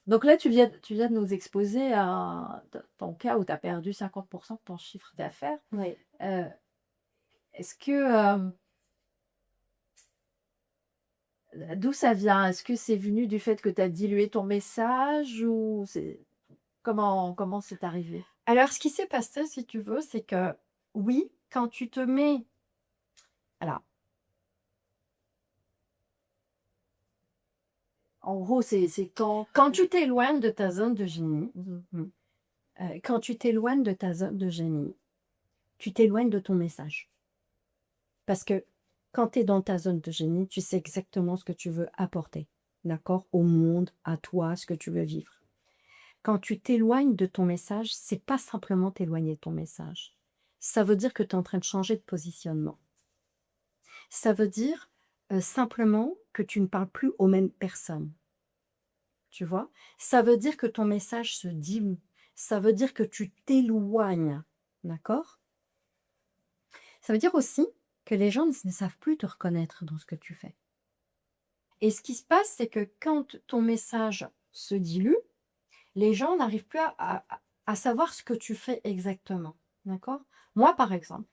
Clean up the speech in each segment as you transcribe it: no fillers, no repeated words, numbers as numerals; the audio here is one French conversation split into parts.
Donc là, tu viens de nous exposer ton cas où tu as perdu 50% de ton chiffre d'affaires. Oui. Heu, est-ce que, d'où ça vient? Est-ce que c'est venu du fait que tu as dilué ton message ou c'est comment c'est arrivé? Alors, ce qui s'est passé, si tu veux, c'est que oui, quand tu te mets alors, En gros, c'est quand quand tu t'éloignes de ta zone de génie, mmh mmh, quand tu t'éloignes de ta zone de génie, tu t'éloignes de ton message. Parce que quand tu es dans ta zone de génie, tu sais exactement ce que tu veux apporter, d'accord? Au monde, à toi, ce que tu veux vivre. Quand tu t'éloignes de ton message, c'est pas simplement t'éloigner de ton message. Ça veut dire que tu es en train de changer de positionnement. Ça veut dire, simplement que tu ne parles plus aux mêmes personnes, tu vois? Ça veut dire que ton message se dilue. Ça veut dire que tu t'éloignes, d'accord? Ça veut dire aussi que les gens ne savent plus te reconnaître dans ce que tu fais. Et ce qui se passe, c'est que quand ton message se dilue, les gens n'arrivent plus à savoir ce que tu fais exactement, d'accord? Moi, par exemple,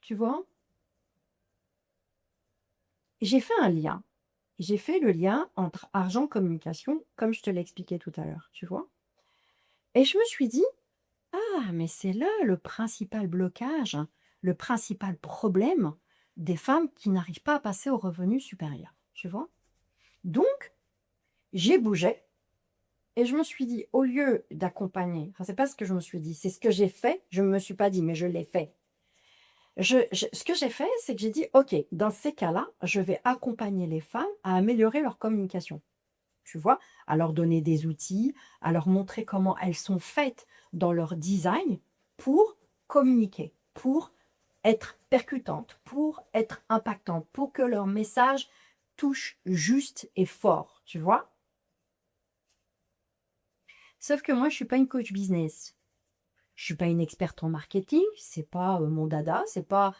tu vois, j'ai fait un lien. J'ai fait le lien entre argent, communication, comme je te l'ai expliqué tout à l'heure, tu vois? Et je me suis dit: «Ah, mais c'est là le principal blocage, hein, le principal problème des femmes qui n'arrivent pas à passer au revenu supérieur», tu vois? Donc j'ai bougé et je me suis dit: «Au lieu d'accompagner», enfin, c'est pas ce que je me suis dit, c'est ce que j'ai fait. Je ne me suis pas dit, mais je l'ai fait. Ce que j'ai fait, c'est que j'ai dit: «OK, dans ces cas-là, je vais accompagner les femmes à améliorer leur communication». Tu vois? À leur donner des outils, à leur montrer comment elles sont faites dans leur design pour communiquer, pour être percutantes, pour être impactantes, pour que leur message touche juste et fort, tu vois? Sauf que moi, je suis pas une coach business. Je suis pas une experte en marketing, c'est pas, mon dada, c'est pas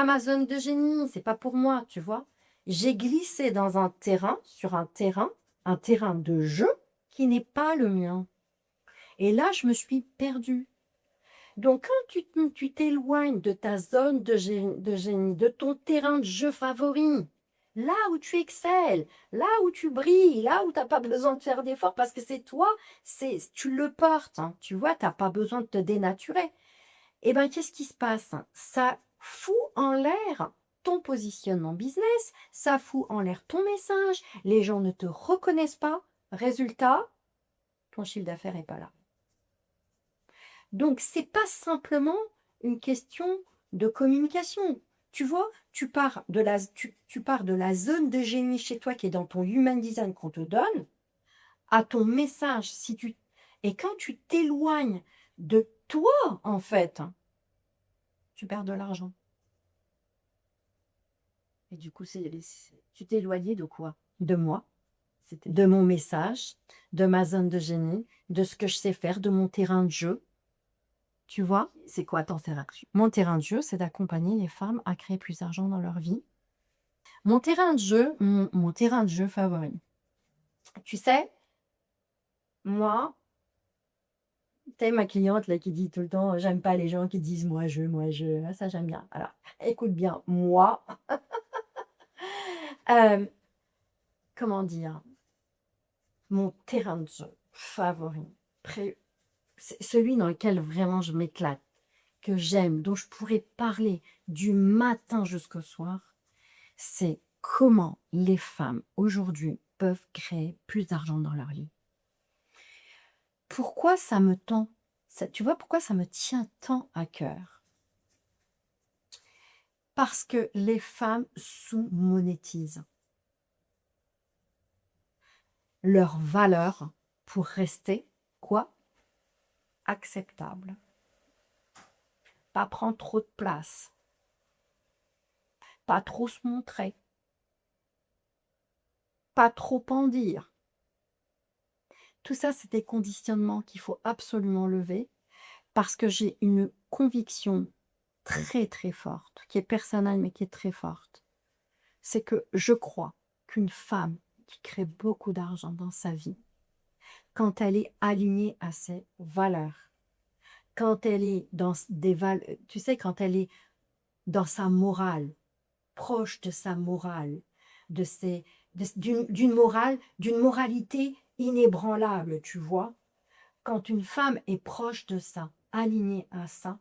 ma zone de génie, c'est pas pour moi, tu vois? J'ai glissé dans un terrain, sur un terrain de jeu qui n'est pas le mien et là, je me suis perdue. Donc quand tu t'éloignes de ta zone de génie, de ton terrain de jeu favori, là où tu excelles, là où tu brilles, là où tu as pas besoin de faire d'efforts parce que c'est toi, tu le portes, hein, tu vois? Tu as pas besoin de te dénaturer. Et ben, qu'est-ce qui se passe? Ça fout en l'air ton positionnement business, ça fout en l'air ton message, les gens ne te reconnaissent pas. Résultat, ton chiffre d'affaires est pas là. Donc c'est pas simplement une question de communication. Tu vois? Tu pars de la zone de génie chez toi qui est dans ton human design qu'on te donne, à ton message. Et quand tu t'éloignes de toi, en fait, tu perds de l'argent. et du coup, tu t'es éloigné de quoi? De moi, C'était de mon message, de ma zone de génie, de ce que je sais faire, de mon terrain de jeu. Tu vois? c'est quoi ton interaction? Mon terrain de jeu, c'est d'accompagner les femmes à créer plus d'argent dans leur vie. Mon terrain de jeu favori. Tu sais, moi, tu sais, ma cliente là qui dit tout le temps: «J'aime pas les gens qui disent moi je». Ah ça j'aime bien. Alors, écoute bien, moi, hem, comment dire? Mon terrain de jeu favori, pré c'est celui dans lequel vraiment je m'éclate, que j'aime, dont je pourrais parler du matin jusqu'au soir, c'est comment les femmes aujourd'hui peuvent créer plus d'argent dans leur vie. Pourquoi ça me tend ça tu vois pourquoi ça me tient tant à cœur? Parce que les femmes sous-monétisent leur valeur pour rester quoi? Acceptable. Pas prendre trop de place, pas trop se montrer, pas trop en dire. Tout ça, c'est des conditionnements qu'il faut absolument lever parce que j'ai une conviction très, très forte, qui est personnelle, mais qui est très forte. C'est que je crois qu'une femme qui crée beaucoup d'argent dans sa vie quand elle est alignée à ses valeurs, quand elle est dans des valeurs, tu sais, quand elle est dans sa morale, proche de sa morale, de ses, d'une morale, d'une moralité inébranlable, tu vois. Quand une femme est proche de ça, alignée à ça,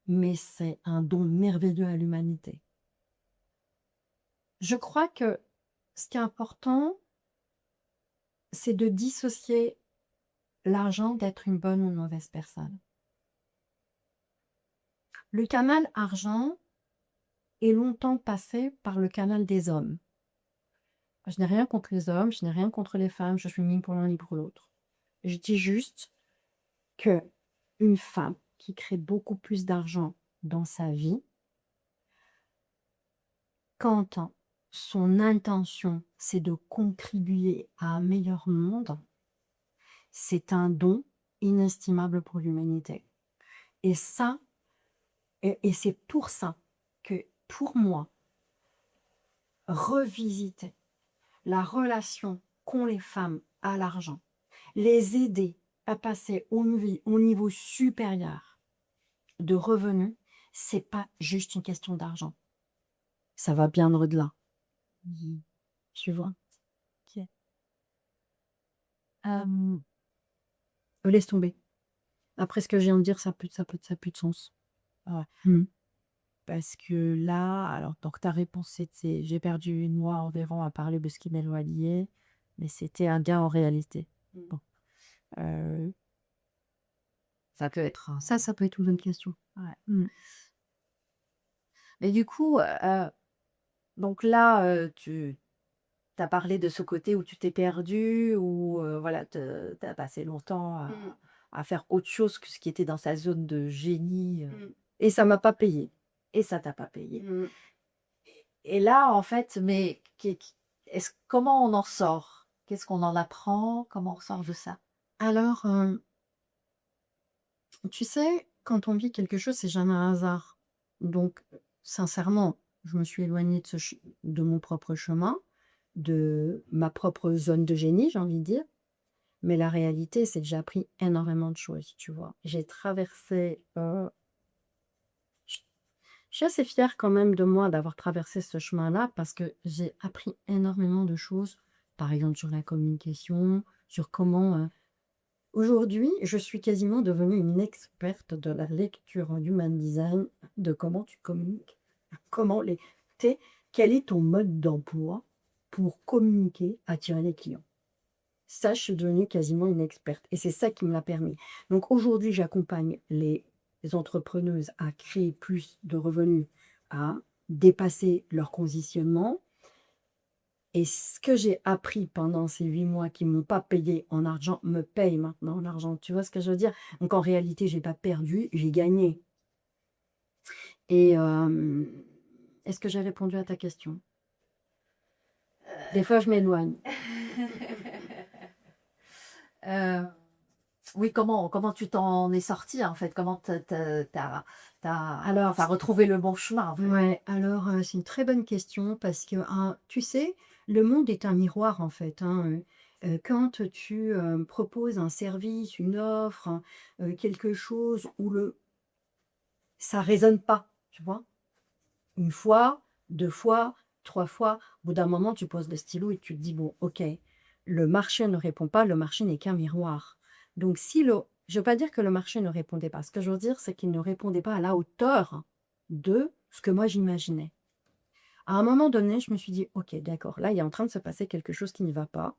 mais c'est un don merveilleux à l'humanité. Je crois que ce qui est important, c'est de dissocier l'argent d'être une bonne ou une mauvaise personne. Le canal argent est longtemps passé par le canal des hommes. Je n'ai rien contre les hommes, je n'ai rien contre les femmes, je suis ni pour l'un ni pour l'autre. Je dis juste que une femme qui crée beaucoup plus d'argent dans sa vie, quand son intention c'est de contribuer à un meilleur monde, c'est un don inestimable pour l'humanité. Et ça, et c'est pour ça que, pour moi, revisiter la relation qu'ont les femmes à l'argent, les aider à passer au niveau supérieur de revenus, c'est pas juste une question d'argent. Ça va bien au-delà. Mhm. Tu vois? Ok. Euh, Laisse tomber. Après ce que je viens de dire, ça a plus de sens. ouais. Mm. Parce que là, alors, donc ta réponse c'était j'ai perdu une mois environ à parler de ce qui m'éloignait, mais c'était un gain en réalité. Mm. Bon. Euh, ça peut être. Ça peut être une bonne question. Ouais. Mm. Mais du coup, donc là, tu as parlé de ce côté où tu t'es perdu, où voilà, tu as passé longtemps Mm. à faire autre chose que ce qui était dans sa zone de génie, Mm. et ça m'a pas payé. Et ça t'a pas payé. Mm. Et là, en fait, mais comment on en sort? Qu'est-ce qu'on en apprend? Comment on sort de ça? Alors, tu sais, quand on vit quelque chose, c'est jamais un hasard. Donc, sincèrement, je me suis éloignée de mon propre chemin, de ma propre zone de génie, j'ai envie de dire. Mais la réalité, c'est que j'ai appris énormément de choses, tu vois. J'ai traversé. Je je suis assez fière quand même de moi d'avoir traversé ce chemin-là parce que j'ai appris énormément de choses, par exemple sur la communication, sur comment. Aujourd'hui, je suis quasiment devenue une experte de la lecture en human design, de comment tu communiques, comment les... quel est ton mode d'emploi pour communiquer, attirer les clients. Ça, je suis devenue quasiment une experte et c'est ça qui me l'a permis. Donc aujourd'hui, j'accompagne les entrepreneuses à créer plus de revenus, à dépasser leur conditionnement. Et ce que j'ai appris pendant ces 8 mois qui ne m'ont pas payé en argent me paye maintenant en argent. Tu vois ce que je veux dire? Donc en réalité, j'ai pas perdu, j'ai gagné. Et est-ce que j'ai répondu à ta question? Des fois, je m'éloigne. Euh, oui, comment tu t'en es sorti en fait? Comment Alors, enfin, retrouvé le bon chemin en fait? ouais, alors c'est une très bonne question parce que, tu sais, le monde est un miroir en fait, hein. Quand tu proposes un service, une offre, hein, quelque chose où ça résonne pas, tu vois? Une fois, 2 fois, 3 fois, au bout d'un moment, tu poses le stylo et tu te dis: «Bon, OK, le marché ne répond pas, le marché n'est qu'un miroir». Donc si le je veux pas dire que le marché ne répondait pas. Ce que je veux dire, c'est qu'il ne répondait pas à la hauteur de ce que moi j'imaginais. À un moment donné, je me suis dit: «OK, d'accord, là, il est en train de se passer quelque chose qui ne va pas.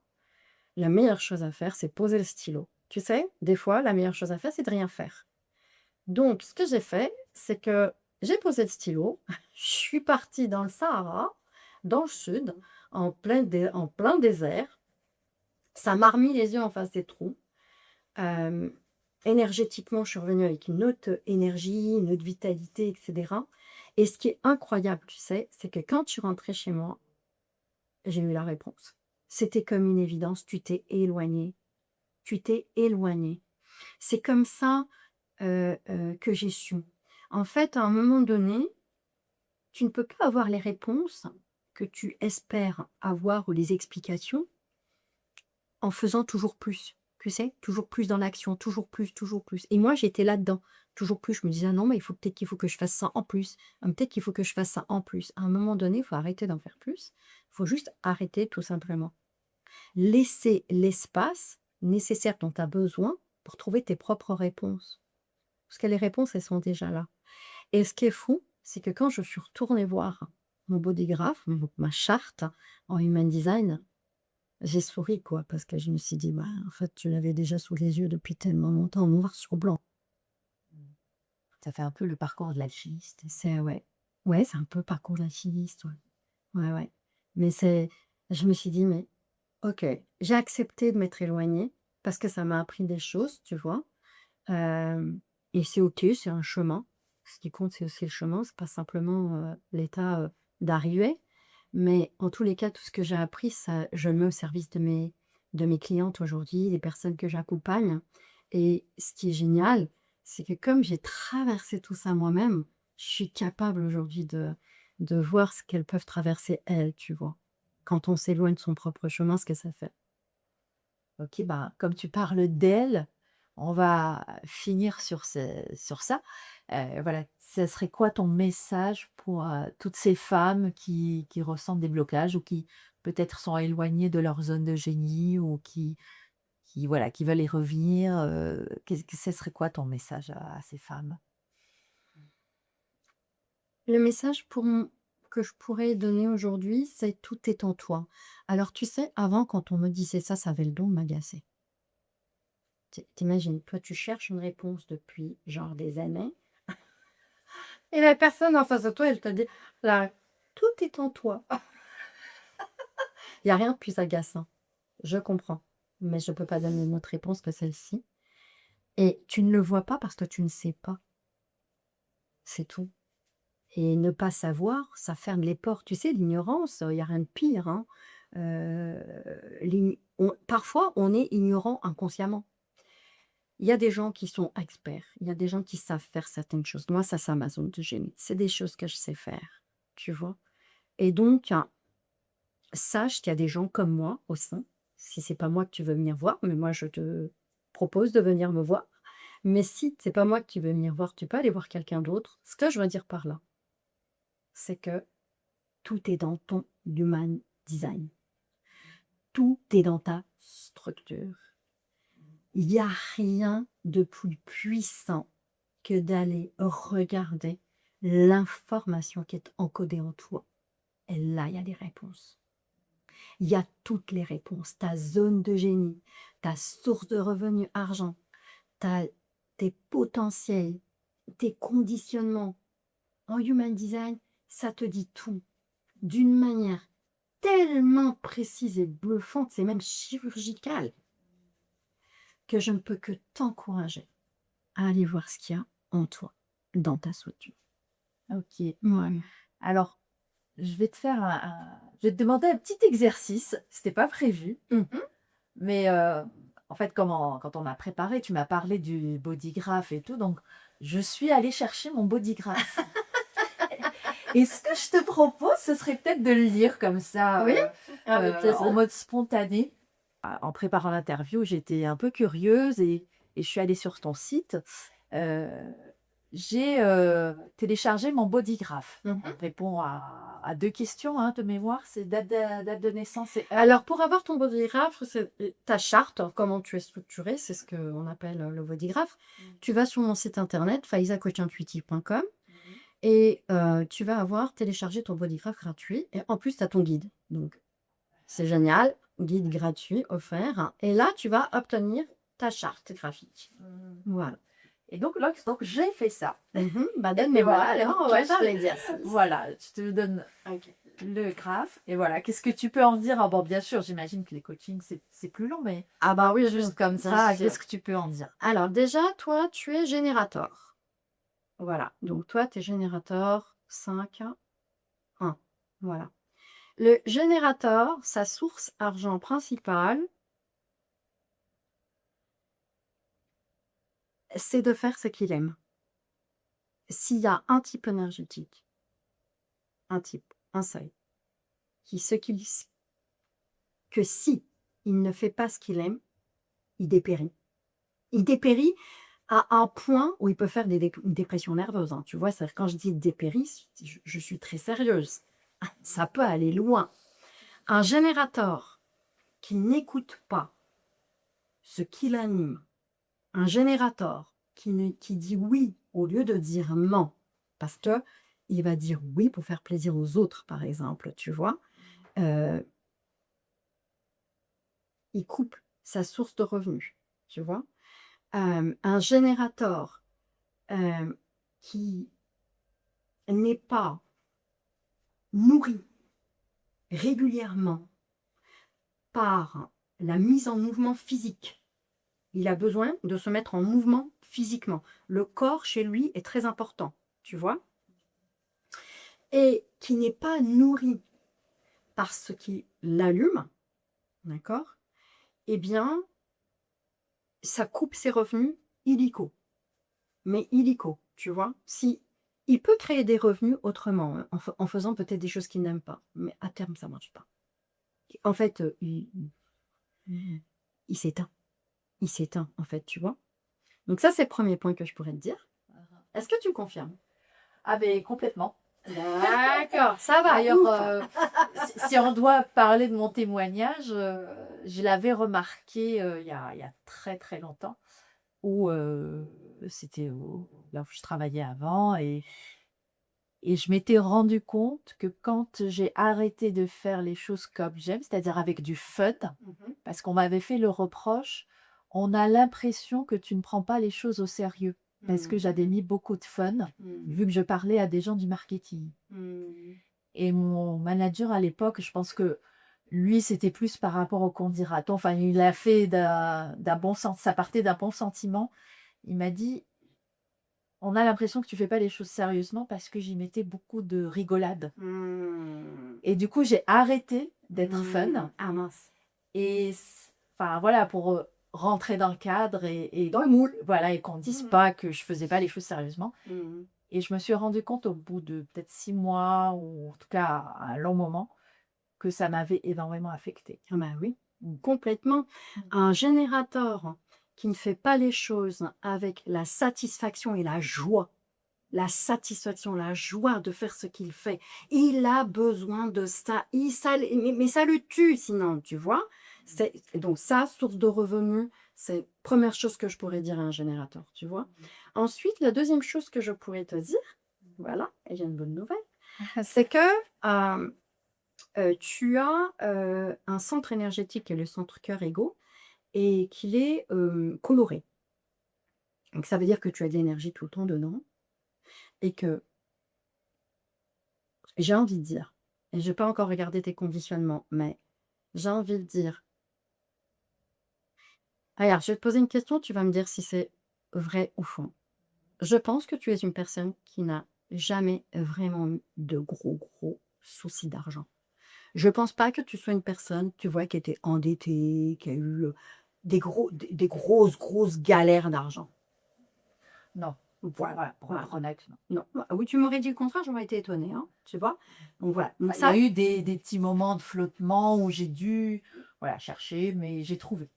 La meilleure chose à faire, c'est poser le stylo». Tu sais, des fois, la meilleure chose à faire, c'est de rien faire. Donc, ce que j'ai fait, c'est que j'ai posé le stylo, je suis partie dans le Sahara, dans le sud, en plein désert. Ça m'a remis les yeux en face des trous. Euh, Énergétiquement, je suis revenue avec une autre énergie, une autre vitalité, etc. Et ce qui est incroyable, tu sais, c'est que quand je suis rentrée chez moi, j'ai eu la réponse. C'était comme une évidence, tu t'es éloigné. Tu t'es éloigné. C'est comme ça que j'ai su. En fait, à un moment donné, tu ne peux pas avoir les réponses que tu espères avoir ou les explications en faisant toujours plus. Tu sais? Toujours plus dans l'action, toujours plus, toujours plus. Et moi, j'étais là-dedans. Toujours plus. Je me disais: «Ah non, mais il faut peut-être qu'il faut que je fasse ça en plus. Peut-être qu'il faut que je fasse ça en plus». À un moment donné, il faut arrêter d'en faire plus. Il faut juste arrêter tout simplement. Laisser l'espace nécessaire dont tu as besoin pour trouver tes propres réponses. Parce que les réponses, elles sont déjà là. Et ce qui est fou, c'est que quand je suis retournée voir mon bodygraph, donc ma charte en human design, j'ai souri quoi, parce que je me suis dit: «Bah, en fait, tu l'avais déjà sous les yeux depuis tellement longtemps, noir sur blanc». Ça fait un peu le parcours de l'alchimiste. C'est ouais, ouais, c'est un peu parcours d'alchimiste, ouais. Ouais, ouais. Mais c'est je me suis dit: «Mais OK, j'ai accepté de m'être éloignée parce que ça m'a appris des choses», tu vois? Hem et c'est OK, c'est un chemin. Ce qui compte, c'est aussi le chemin, c'est pas simplement, l'état, d'arrivée. Mais en tous les cas, tout ce que j'ai appris, ça je le mets au service de mes clientes aujourd'hui, des personnes que j'accompagne. Et ce qui est génial, c'est que comme j'ai traversé tout ça moi-même, je suis capable aujourd'hui de voir ce qu'elles peuvent traverser elles, tu vois? Quand on s'éloigne de son propre chemin, ce que ça fait. OK, bah, comme tu parles d'elle, on va finir sur ça. Voilà, ce serait quoi ton message pour, toutes ces femmes qui ressentent des blocages ou qui peut-être sont éloignées de leur zone de génie ou qui voilà, qui veulent y revenir, qu'est-ce que ce serait quoi ton message à ces femmes? Le message pour m que je pourrais donner aujourd'hui, c'est: «Tout est en toi». Alors tu sais, avant quand on me disait ça, ça avait le don de m'agacer. Tu toi tu cherches une réponse depuis genre des années et la personne en face de toi, elle te dit: «Là, tout est en toi». Il y a rien de plus agaçant. Je comprends, mais je peux pas donner une autre réponse que celle-ci et tu ne le vois pas parce que tu ne sais pas, c'est tout. Et ne pas savoir, ça ferme les portes. Tu sais, l'ignorance, il y a rien de pire, hein. Heu, parfois, on est ignorant inconsciemment. Il y a des gens qui sont experts, il y a des gens qui savent faire certaines choses. Moi, ça, c'est ma zone de génie. C'est des choses que je sais faire, tu vois? Et donc, sache qu'il y a des gens comme moi au sein. Si c'est pas moi que tu veux venir voir, mais moi, je te propose de venir me voir. Mais si c'est pas moi que tu veux venir voir, tu peux aller voir quelqu'un d'autre. Ce que je veux dire par là, c'est que tout est dans ton human design. Tout est dans ta structure. Il n'y a rien de plus puissant que d'aller regarder l'information qui est encodée en toi. Et là, il y a des réponses. Il y a toutes les réponses. Ta zone de génie, ta source de revenus argent, ta tes potentiels, tes conditionnements. En human design, ça te dit tout d'une manière tellement précise et bluffante, c'est même chirurgical, que je ne peux que t'encourager à aller voir ce qu'il y a en toi, dans ta structure. OK. Voilà. Alors, je vais te demander un petit exercice, c'était pas prévu, Mmh. mais en fait, quand on a préparé, tu m'as parlé du bodygraph et tout, donc je suis allée chercher mon bodygraph et ce que je te propose, ce serait peut-être de le lire comme ça, Oui, avec en plaisir. mode spontané. En préparant l'interview, j'étais un peu curieuse et je suis allée sur ton site. Heu, j'ai, téléchargé mon bodygraph. Mmh. On répond à 2 questions, hein, de mémoire, c'est date de naissance et heure. Alors pour avoir ton bodygraph, c'est ta charte, comment tu es structuré, c'est ce qu'on appelle, le bodygraph. Mmh. Tu vas sur mon site internet faisacoachintuitive.com Mmh. et tu vas avoir téléchargé ton bodygraph gratuit et en plus tu as ton guide. Donc c'est génial, guide gratuit offert et là tu vas obtenir ta charte graphique. Mmh. Voilà. Et donc j'ai fait ça. Bah, Et donne-moi voilà, alors, alors on ouais, va faire l'exercice. voilà, je te donne OK. le graphe et voilà. Qu'est-ce que tu peux en dire? Ah bon, bien sûr, j'imagine que les coachings, c'est plus long, mais Ah bah oui, juste comme bien ça, sûr. qu'est-ce que tu peux en dire? Alors déjà, toi, tu es générateur. Voilà, donc toi, tu es générateur 5, 1. Voilà. Le générateur, sa source argent principale, c'est de faire ce qu'il aime. S'il y a un type énergétique, un type, un seuil, qui ce qu'il que si il ne fait pas ce qu'il aime, il dépérit. Il dépérit à un point où il peut faire une dépression nerveuse, hein, tu vois? C'est-à-dire quand je dis dépérit, je suis très sérieuse. Ça peut aller loin. Un générateur qui n'écoute pas ce qui l'anime, un générateur qui dit oui au lieu de dire non, parce que il va dire oui pour faire plaisir aux autres, par exemple, tu vois? Heu, il coupe sa source de revenus, tu vois? Un générateur, hem, qui n'est pas nourri régulièrement par la mise en mouvement physique. Il a besoin de se mettre en mouvement physiquement. Le corps, chez lui, est très important, tu vois? Et qui n'est pas nourri par ce qui l'allume, d'accord? Eh bien, ça coupe ses revenus illico, mais illico, tu vois? Si il peut créer des revenus autrement, hein, en faisant peut-être des choses qu'il n'aime pas, mais à terme, ça marche pas. En fait, il s'éteint. Il s'éteint, en fait, tu vois? Donc ça, c'est le premier point que je pourrais te dire. Est-ce que tu confirmes? Ah beh, complètement. D'accord, ça va, D'ailleurs, ouf! si on doit parler de mon témoignage, je l'avais remarqué, il y a très, très longtemps où, c'était là où je travaillais avant et je m'étais rendu compte que quand j'ai arrêté de faire les choses comme j'aime, c'est-à-dire avec du fun, Mmh. parce qu'on m'avait fait le reproche: «On a l'impression que tu ne prends pas les choses au sérieux», parce que Mmh. j'avais mis beaucoup de fun, Mmh. vu que je parlais à des gens du marketing. Mmh. Et mon manager à l'époque, je pense que lui, c'était plus par rapport au qu'on-dira-t-on. Enfin, il a fait d'un bon sens, ça partait d'un bon sentiment. Il m'a dit: «On a l'impression que tu fais pas les choses sérieusement» parce que j'y mettais beaucoup de rigolade. Mmh. Et du coup, j'ai arrêté d'être Mmh. fun Ah mince. et enfin voilà, pour, rentrer dans le cadre et Dans le moule. voilà et qu'on ne dise Mmh. pas que je faisais pas les choses sérieusement. Mmh. Et je me suis rendu compte au bout de peut-être 6 mois ou en tout cas un long moment, que ça m'avait énormément affectée. Ah bah oui, complètement. Mmh. Un générateur qui ne fait pas les choses avec la satisfaction et la satisfaction, la joie de faire ce qu'il fait, il a besoin de ça. Mais ça le tue sinon, tu vois? Donc ça, source de revenus, c'est première chose que je pourrais dire à un générateur, tu vois? Ensuite, la deuxième chose que je pourrais te dire, voilà, et j'ai une bonne nouvelle, c'est que, hem tu as, un centre énergétique qui est le centre cœur-ego et qu'il est, coloré. Donc ça veut dire que tu as de l'énergie tout le temps dedans et que j'ai envie de dire, et j'ai pas encore regardé tes conditionnements, mais j'ai envie de dire, regarde, je vais te poser une question, tu vas me dire si c'est vrai ou faux. Je pense que tu es une personne qui n'a jamais vraiment eu de gros soucis d'argent. Je pense pas que tu sois une personne, tu vois, qui était endettée, qui a eu, des grosses galères d'argent. Non, Voilà, voilà, pour voilà. être honnête, non. Non, bah, oui, tu m'aurais dit le contraire, j'aurais été étonnée, hein, tu vois? Donc voilà, donc Enfin, il y a ça, eu des petits moments de flottement où j'ai dû, voilà, chercher, mais j'ai trouvé.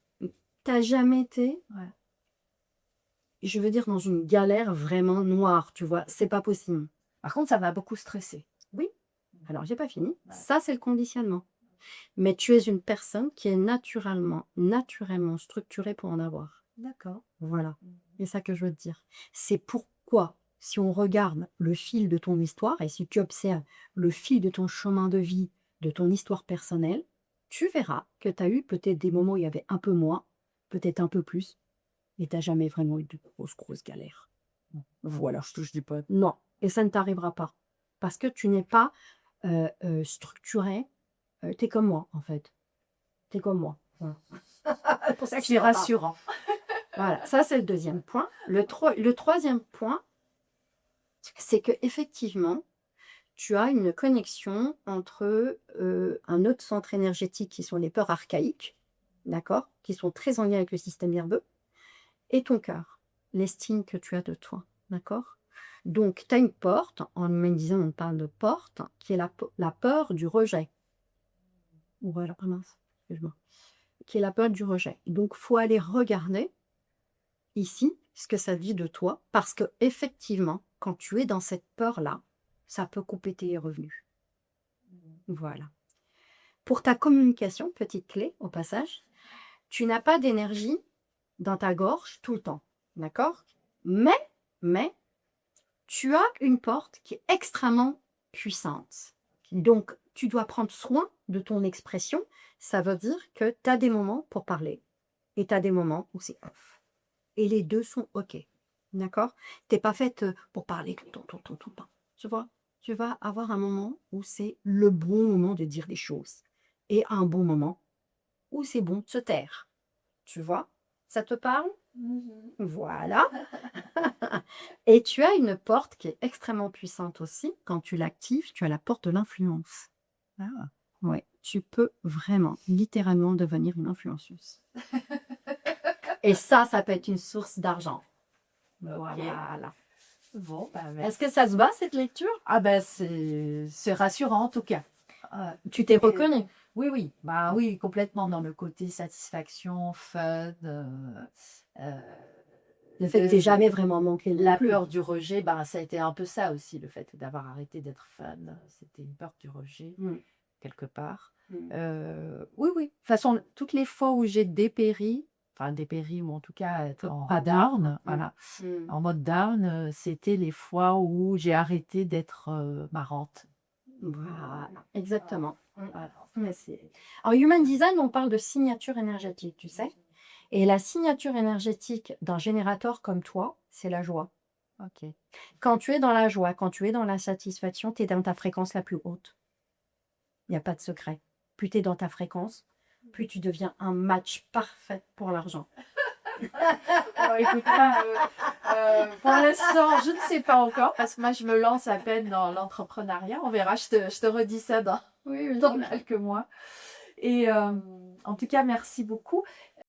tu jamais été, Ouais. je veux dire, dans une galère vraiment noire, tu vois? C'est pas possible. Par contre, ça m'a beaucoup stressée. Oui, alors j'ai pas fini. Ouais. Ça, c'est le conditionnement. Mais tu es une personne qui est naturellement structurée pour en avoir. D'accord. Voilà, Mmh. c'est ça que je veux te dire. C'est pourquoi, si on regarde le fil de ton histoire et si tu observes le fil de ton chemin de vie, de ton histoire personnelle, tu verras que tu as eu peut-être des moments où il y avait un peu moins, peut-être un peu plus, mais tu as jamais vraiment eu de grosses galères. Mmh. Voilà, je dis pas non, et ça ne t'arrivera pas parce que tu n'es pas, structuré, tu es comme moi, en fait. Tu es comme moi, voilà. C'est pour ça que je C'est t'en parle. rassurant. Voilà, ça c'est le deuxième point. Le troisième point, c'est que effectivement, tu as une connexion entre, un autre centre énergétique qui sont les peurs archaïques, d'accord? Qui sont très en lien avec le système nerveux et ton cœur, l'estime que tu as de toi, d'accord? Donc tu as une porte, en méditant on parle de porte, qui est la peur du rejet. Voilà, ah mince, excuse-moi. qui est la peur du rejet. Donc, faut aller regarder ici ce que ça dit de toi, parce que effectivement, quand tu es dans cette peur-là, ça peut couper tes revenus. Voilà. Pour ta communication, petite clé au passage, tu n'as pas d'énergie dans ta gorge tout le temps, d'accord? Mais, tu as une porte qui est extrêmement puissante. Donc, tu dois prendre soin de ton expression. Ça veut dire que tu as des moments pour parler et tu as des moments où c'est off. Et les deux sont OK, d'accord? Tu n'es pas faite pour parler tout le temps, tout le temps, tout le temps. Tu vois? Tu vas avoir un moment où c'est le bon moment de dire des choses et un bon moment où c'est bon de se taire. Tu vois? Ça te parle? Voilà. Et tu as une porte qui est extrêmement puissante aussi. Quand tu l'actives, tu as la porte de l'influence. Ah. Ouais, tu peux vraiment, littéralement devenir une influenceuse. Et ça peut être une source d'argent. Voilà. Bon, bah, Est-ce que ça se va, cette lecture? ah ben c'est rassurant en tout cas. Tu t'es reconnue? Oui, oui, bah oui, complètement dans le côté satisfaction, fun, Le fait que tu jamais vraiment manqué non la plus. peur du rejet, bah, ça a été un peu ça aussi, le fait d'avoir arrêté d'être fan. C'était une peur du rejet, Mm. quelque part. Mm. Oui, oui. De toute façon, toutes les fois où j'ai dépéri, ou en tout cas être en Pas down, down. voilà, Mm. en mode down, c'était les fois où j'ai arrêté d'être marrante. Voilà, exactement. Voilà. Mais en Human Design, on parle de signature énergétique, tu sais. Et la signature énergétique d'un générateur comme toi, c'est la joie. Ok. Quand tu es dans la joie, quand tu es dans la satisfaction, tu es dans ta fréquence la plus haute. Il n'y a pas de secret. Plus tu es dans ta fréquence, plus tu deviens un match parfait pour l'argent. Alors, écoute, là, pour l'instant, je ne sais pas encore, parce que moi, je me lance à peine dans l'entrepreneuriat. On verra, je te redis ça dans Oui, quelques mois. Et en tout cas, merci beaucoup.